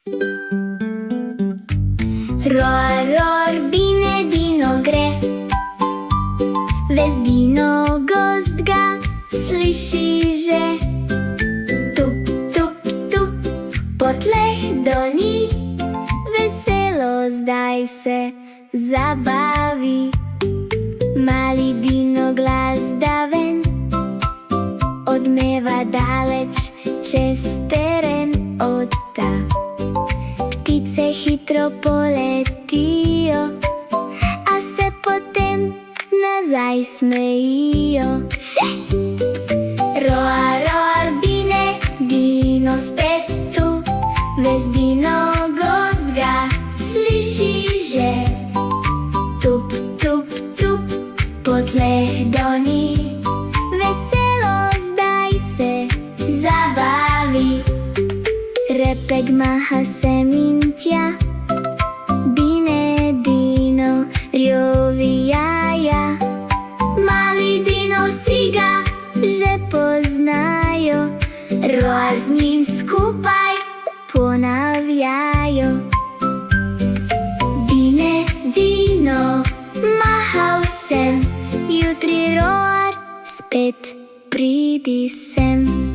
Roar, roar, bine Dino gre. Vezi Dino gost ga sliši že. Tup, tup, tup, po tleh doni. Veselo zdaj se zabavi. Mali Dino glas da ven, odmeva daleč čez teren ota. Ptice hitro poletijo, a se potem nazaj smejijo. Roar, roar, bine, Dino spet tu. Ves Dino gost ga sliši že. Tup, tup, tup, po tleh doni. Veselo zdaj se zabavi. Repek maha sem in tja, bine Dino rjovi jaja. Mali Dino vsi ga že poznajo, roar z njim skupaj ponavljajo. Bine Dino maha vsem, jutri roar spet pridi sem.